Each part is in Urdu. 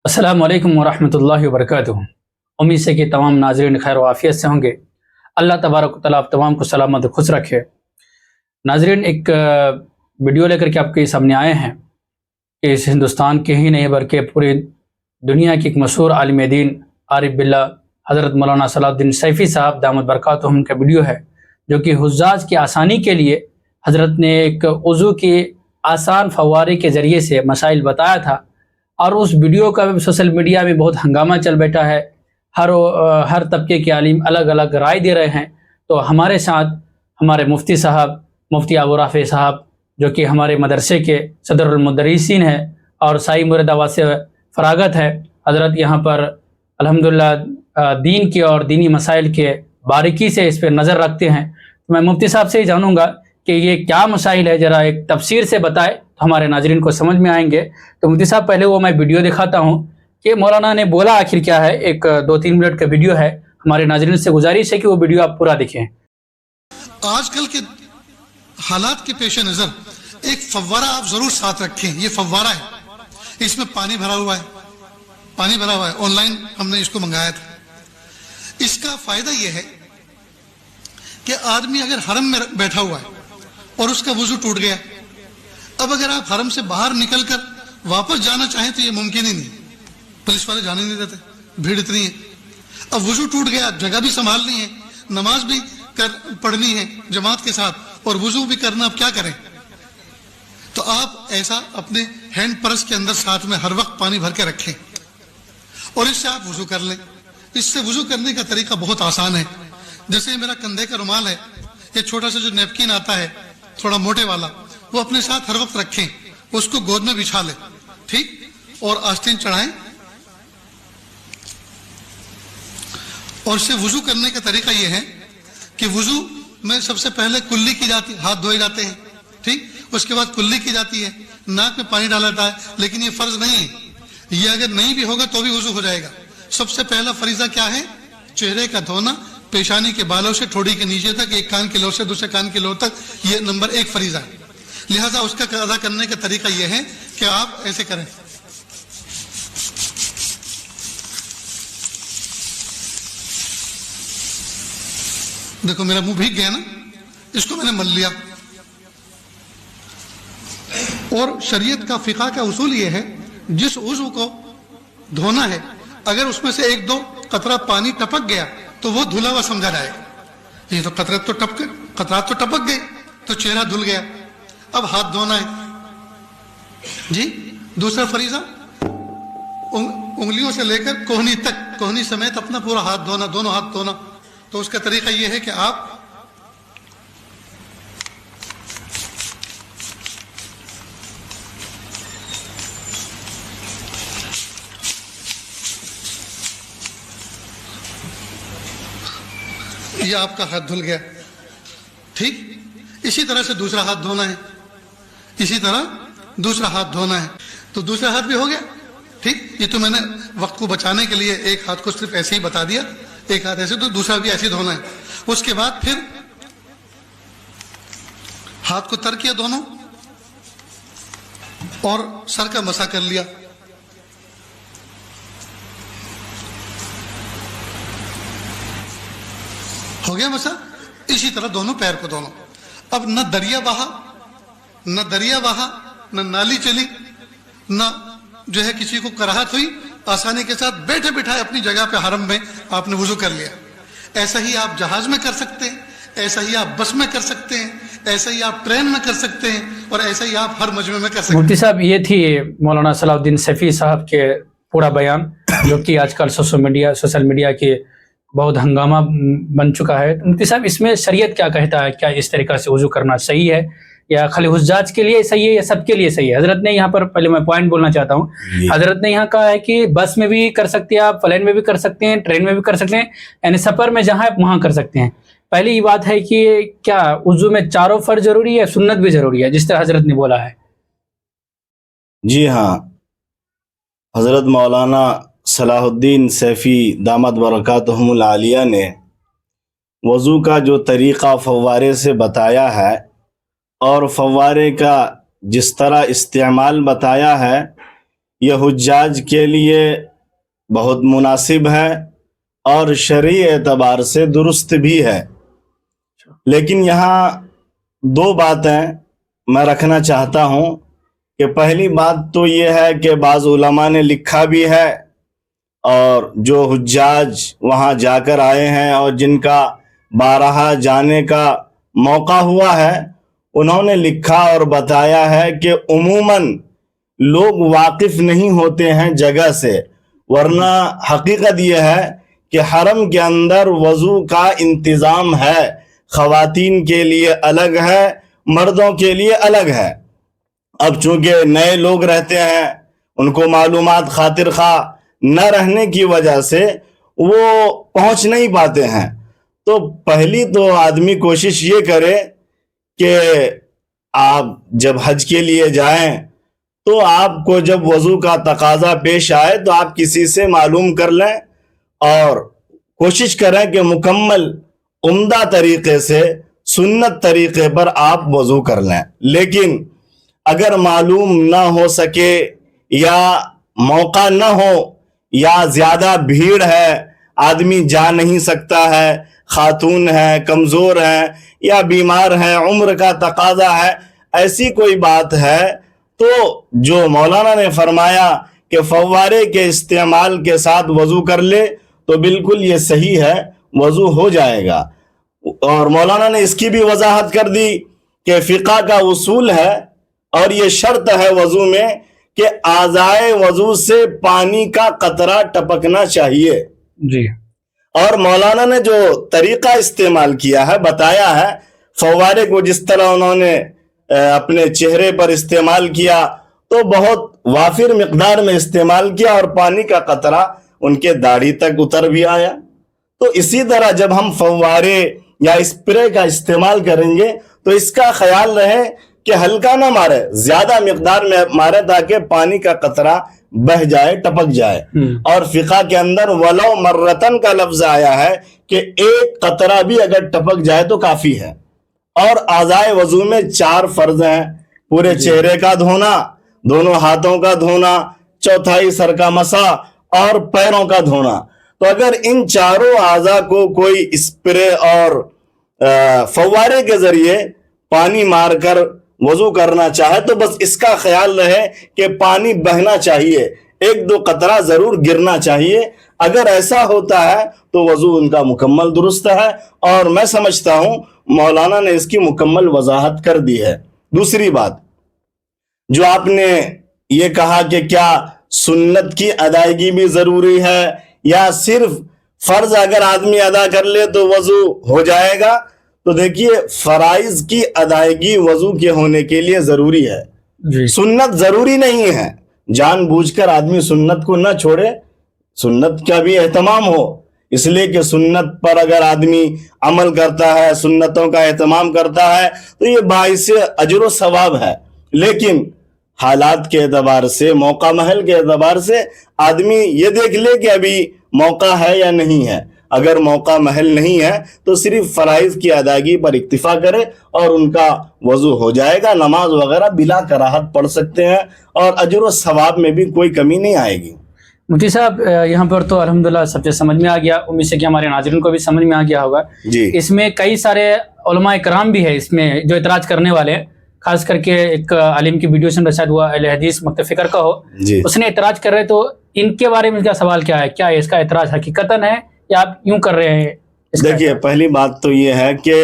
السلام علیکم ورحمۃ اللہ وبرکاتہ۔ امید سے کہ تمام ناظرین خیر و عافیت سے ہوں گے۔ اللہ تبارک و تعالیٰ آپ تمام کو سلامت و خوش رکھے۔ ناظرین، ایک ویڈیو لے کر کے آپ کے سامنے آئے ہیں کہ اس ہندوستان کے ہی نہیں بلکہ پوری دنیا کی ایک مشہور عالم دین عارف باللہ حضرت مولانا صلاح الدین سیفی صاحب دامت برکاتہم کا ویڈیو ہے، جو کہ حجاج کی آسانی کے لیے حضرت نے ایک وضو کی آسان فوارے کے ذریعے سے مسائل بتایا تھا، اور اس ویڈیو کا بھی سوشل میڈیا میں بہت ہنگامہ چل بیٹھا ہے۔ ہر طبقے کے عالم الگ الگ رائے دے رہے ہیں۔ تو ہمارے ساتھ ہمارے مفتی صاحب، مفتی ابو رافع صاحب، جو کہ ہمارے مدرسے کے صدر المدرسین ہیں اور سائی مرید آباد سے فراغت ہے، حضرت یہاں پر الحمدللہ دین کے اور دینی مسائل کے باریکی سے اس پہ نظر رکھتے ہیں۔ تو میں مفتی صاحب سے ہی جانوں گا کہ یہ کیا مسائل ہے، ذرا ایک تفسیر سے بتائے تو ہمارے ناظرین کو سمجھ میں آئیں گے۔ تو مفتی صاحب، پہلے وہ میں ویڈیو دکھاتا ہوں کہ مولانا نے بولا آخر کیا ہے۔ ایک 2-3 منٹ کا ویڈیو ہے، ہمارے ناظرین سے گزارش ہے کہ وہ ویڈیو آپ پورا دیکھیں۔ آج کل کے حالات کے پیش نظر ایک فوارہ آپ ضرور ساتھ رکھیں۔ یہ فوارہ ہے، اس میں پانی بھرا ہوا ہے، آن لائن ہم نے اس کو منگایا تھا۔ اس کا فائدہ یہ ہے کہ آدمی اگر حرم میں بیٹھا ہوا ہے اور اس کا وضو ٹوٹ گیا، اب اگر آپ حرم سے باہر نکل کر واپس جانا چاہیں تو یہ ممکن ہی نہیں، پولیس والے جانے نہیں دیتے، بھیڑ اتنی ہے۔ اب وضو ٹوٹ گیا، جگہ بھی سنبھالنی ہے، نماز بھی پڑھنی ہے جماعت کے ساتھ، اور وضو بھی کرنا، اب کیا کریں؟ تو آپ ایسا اپنے ہینڈ پرس کے اندر ساتھ میں ہر وقت پانی بھر کے رکھیں اور اس سے آپ وضو کر لیں۔ اس سے وضو کرنے کا طریقہ بہت آسان ہے۔ جیسے میرا کندھے کا رومال ہے، یہ چھوٹا سا جو نیپکن آتا ہے تھوڑا موٹے والا، وہ اپنے ساتھ ہر وقت رکھیں، اس کو گود میں بچھا لیں، ٹھیک، اور آستین چڑھائیں۔ اور اس سے وضو کرنے کا طریقہ یہ ہے کہ وضو میں سب سے پہلے کلی کی جاتی، ہاتھ دھوئے جاتے ہیں، ٹھیک، اس کے بعد کلی کی جاتی ہے، ناک میں پانی ڈالا جاتا ہے، لیکن یہ فرض نہیں ہے، یہ اگر نہیں بھی ہوگا تو بھی وضو ہو جائے گا۔ سب سے پہلا فریضہ کیا ہے؟ چہرے کا دھونا، پیشانی کے بالوں سے ٹھوڑی کے نیچے تک، ایک کان کی لو سے دوسرے کان کی لو تک، یہ نمبر 1 فریضہ ہے۔ لہذا اس کا ادا کرنے کا طریقہ یہ ہے کہ آپ ایسے کریں، دیکھو میرا منہ بھیگ گیا نا، اس کو میں نے مل لیا۔ اور شریعت کا فقہ کا اصول یہ ہے، جس عضو کو دھونا ہے اگر اس میں سے 1-2 قطرہ پانی ٹپک گیا تو وہ دھلا ہوا سمجھا جائے گا۔ یہ تو قطرات تو ٹپک گئے تو چہرہ دھل گیا، اب ہاتھ دھونا ہے جی۔ دوسرا فریضہ، انگلیوں سے لے کر کوہنی تک، کوہنی سمیت اپنا پورا ہاتھ دھونا، دونوں ہاتھ دھونا۔ تو اس کا طریقہ یہ ہے کہ آپ یہ آپ کا ہاتھ دھل گیا، ٹھیک، اسی طرح سے دوسرا ہاتھ دھونا ہے، اسی طرح دوسرا ہاتھ دھونا ہے۔ تو دوسرا ہاتھ بھی ہو گیا، ٹھیک۔ یہ تو میں نے وقت کو بچانے کے لیے ایک ہاتھ کو صرف ایسے ہی بتا دیا، ایک ہاتھ ایسے، تو دوسرا بھی ایسے دھونا ہے۔ اس کے بعد پھر ہاتھ کو تر کیا دونوں اور سر کا مسح کر لیا۔ ہو گیا مسح۔ اسی طرح دونوں پیر کو دونوں۔ اب نہ دریا بہا، نہ نالی چلی، نہ جو ہے کسی کو کراہت ہوئی، آسانی کے ساتھ بیٹھے بٹھائے اپنی جگہ پہ حرم میں آپ نے وضو کر لیا۔ ایسا ہی آپ جہاز میں کر سکتے ہیں، ایسا ہی آپ بس میں کر سکتے ہیں، ایسا ہی آپ ٹرین میں کر سکتے ہیں، اور ایسا ہی آپ ہر مجمع میں کر سکتے ہیں۔ مفتی صاحب، یہ تھی مولانا صلاح الدین سیفی صاحب کے پورا بیان، جو کہ آج کل سوشل میڈیا کے بہت ہنگامہ بن چکا ہے۔ مفتی صاحب، اس میں شریعت کیا کہتا ہے؟ کیا اس طریقہ سے وضو کرنا صحیح ہے، یا خالی حجاج کے لیے صحیح ہے، یا سب کے لیے صحیح ہے؟ حضرت نے یہاں پر، پہلے میں پوائنٹ بولنا چاہتا ہوں، حضرت نے یہاں کہا ہے کہ بس میں بھی کر سکتے ہیں آپ، پلین میں بھی کر سکتے ہیں، ٹرین میں بھی کر سکتے ہیں، یعنی سفر میں جہاں آپ وہاں کر سکتے ہیں۔ پہلی یہ بات ہے کہ کیا وضو میں چاروں فرض ضروری ہے، سنت بھی ضروری ہے، جس طرح حضرت نے بولا ہے؟ جی ہاں، حضرت مولانا صلاح الدین سیفی دامت برکاتہم العالیہ نے وضو کا جو طریقہ فوارے سے بتایا ہے، اور فوارے کا جس طرح استعمال بتایا ہے، یہ حجاج کے لیے بہت مناسب ہے اور شرعی اعتبار سے درست بھی ہے، لیکن یہاں دو باتیں میں رکھنا چاہتا ہوں کہ پہلی بات تو یہ ہے کہ بعض علماء نے لکھا بھی ہے، اور جو حجاج وہاں جا کر آئے ہیں اور جن کا بارہا جانے کا موقع ہوا ہے، انہوں نے لکھا اور بتایا ہے کہ عموماً لوگ واقف نہیں ہوتے ہیں جگہ سے، ورنہ حقیقت یہ ہے کہ حرم کے اندر وضو کا انتظام ہے، خواتین کے لیے الگ ہے، مردوں کے لیے الگ ہے۔ اب چونکہ نئے لوگ رہتے ہیں، ان کو معلومات خاطر خواہ نہ رہنے کی وجہ سے وہ پہنچ نہیں پاتے ہیں، تو پہلی تو آدمی کوشش یہ کرے کہ آپ جب حج کے لیے جائیں تو آپ کو جب وضو کا تقاضا پیش آئے تو آپ کسی سے معلوم کر لیں اور کوشش کریں کہ مکمل عمدہ طریقے سے سنت طریقے پر آپ وضو کر لیں۔ لیکن اگر معلوم نہ ہو سکے یا موقع نہ ہو یا زیادہ بھیڑ ہے، آدمی جا نہیں سکتا ہے، خاتون ہے، کمزور ہے یا بیمار ہے، عمر کا تقاضا ہے، ایسی کوئی بات ہے، تو جو مولانا نے فرمایا کہ فوارے کے استعمال کے ساتھ وضو کر لے تو بالکل یہ صحیح ہے، وضو ہو جائے گا۔ اور مولانا نے اس کی بھی وضاحت کر دی کہ فقہ کا اصول ہے اور یہ شرط ہے وضو میں کہ اعضائے وضو سے پانی کا قطرہ ٹپکنا چاہیے۔ جی، اور مولانا نے جو طریقہ استعمال کیا ہے، بتایا ہے، فوارے کو جس طرح انہوں نے اپنے چہرے پر استعمال کیا تو بہت وافر مقدار میں استعمال کیا اور پانی کا قطرہ ان کے داڑھی تک اتر بھی آیا۔ تو اسی طرح جب ہم فوارے یا اسپرے کا استعمال کریں گے تو اس کا خیال رہے کہ ہلکا نہ مارے، زیادہ مقدار میں مارے تاکہ پانی کا قطرہ بہ جائے، ٹپک جائے۔ اور فقہ کے اندر ولو مرتن کا لفظ آیا ہے کہ ایک قطرہ بھی اگر ٹپک جائے تو کافی ہے۔ اور اعضائے وضو میں 4 فرض ہیں، پورے چہرے کا دھونا، دونوں ہاتھوں کا دھونا، چوتھائی سر کا مسح اور پیروں کا دھونا۔ تو اگر ان چاروں اعضاء کو کوئی اسپرے اور فوارے کے ذریعے پانی مار کر وضو کرنا چاہے تو بس اس کا خیال رہے کہ پانی بہنا چاہیے، 1-2 قطرہ ضرور گرنا چاہیے۔ اگر ایسا ہوتا ہے تو وضو ان کا مکمل درست ہے، اور میں سمجھتا ہوں مولانا نے اس کی مکمل وضاحت کر دی ہے۔ دوسری بات جو آپ نے یہ کہا کہ کیا سنت کی ادائیگی بھی ضروری ہے یا صرف فرض اگر آدمی ادا کر لے تو وضو ہو جائے گا، تو دیکھیے فرائض کی ادائیگی وضو کے ہونے کے لیے ضروری ہے، جی، سنت ضروری نہیں ہے۔ جان بوجھ کر آدمی سنت کو نہ چھوڑے، سنت کا بھی اہتمام ہو، اس لیے کہ سنت پر اگر آدمی عمل کرتا ہے، سنتوں کا اہتمام کرتا ہے تو یہ باعث اجر و ثواب ہے۔ لیکن حالات کے اعتبار سے، موقع محل کے اعتبار سے آدمی یہ دیکھ لے کہ ابھی موقع ہے یا نہیں ہے۔ اگر موقع محل نہیں ہے تو صرف فرائض کی ادائیگی پر اکتفا کرے اور ان کا وضو ہو جائے گا، نماز وغیرہ بلا کراہت پڑھ سکتے ہیں اور اجر و ثواب میں بھی کوئی کمی نہیں آئے گی۔ مفتی صاحب یہاں پر تو الحمدللہ سب سے سمجھ میں آ گیا، امید سے کہ ہمارے ناظرین کو بھی سمجھ میں آ گیا ہوگا۔ جی، اس میں کئی سارے علماء کرام بھی ہیں اس میں جو اعتراض کرنے والے ہیں، خاص کر کے ایک عالم کی ویڈیو سے رشاد ہوا، اہل حدیث مکتب فکر کا ہو، جی، اس نے اعتراض کر رہے، تو ان کے بارے میں کیا سوال کیا ہے؟ کیا اس کا اعتراض حقیقتاً ہے یا آپ یوں کر رہے ہیں؟ دیکھیے پہلی بات تو یہ ہے کہ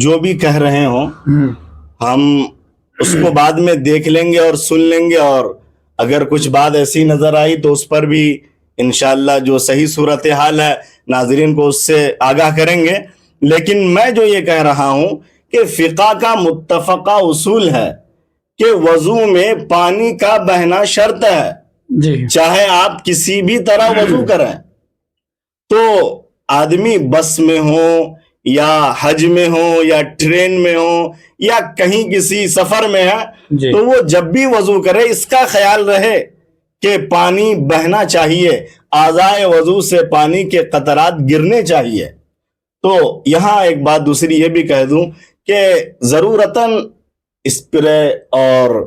جو بھی کہہ رہے ہوں ہم اس کو بعد میں دیکھ لیں گے اور سن لیں گے، اور اگر کچھ بات ایسی نظر آئی تو اس پر بھی انشاءاللہ جو صحیح صورتحال ہے ناظرین کو اس سے آگاہ کریں گے۔ لیکن میں جو یہ کہہ رہا ہوں کہ فقہ کا متفقہ اصول ہے کہ وضو میں پانی کا بہنا شرط ہے، جی، چاہے آپ کسی بھی طرح وضو کریں۔ تو آدمی بس میں ہو یا حج میں ہو یا ٹرین میں ہو یا کہیں کسی سفر میں ہے، جی، تو وہ جب بھی وضو کرے اس کا خیال رہے کہ پانی بہنا چاہیے، اعضائے وضو سے پانی کے قطرات گرنے چاہیے۔ تو یہاں ایک بات دوسری یہ بھی کہہ دوں کہ ضرورتاً اسپرے اور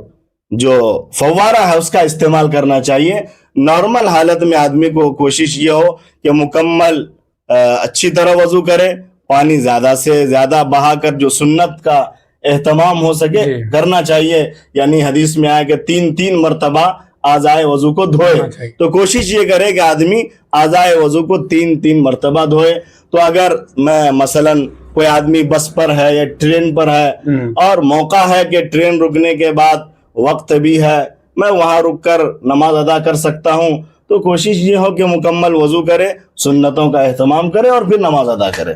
جو فوارہ ہے اس کا استعمال کرنا چاہیے. نارمل حالت میں آدمی کو کوشش یہ ہو کہ مکمل اچھی طرح وضو کرے, پانی زیادہ سے زیادہ بہا کر جو سنت کا اہتمام ہو سکے جی. کرنا چاہیے. یعنی حدیث میں آیا کہ 3 مرتبہ اعضائے وضو کو دھوئے, تو کوشش یہ کرے کہ آدمی اعضائے وضو کو 3 مرتبہ دھوئے. تو اگر میں مثلا کوئی آدمی بس پر ہے یا ٹرین پر ہے اور موقع ہے کہ ٹرین رکنے کے بعد وقت بھی ہے, میں وہاں رک کر نماز ادا کر سکتا ہوں, تو کوشش یہ ہو کہ مکمل وضو کرے, سنتوں کا اہتمام کرے اور پھر نماز ادا کرے.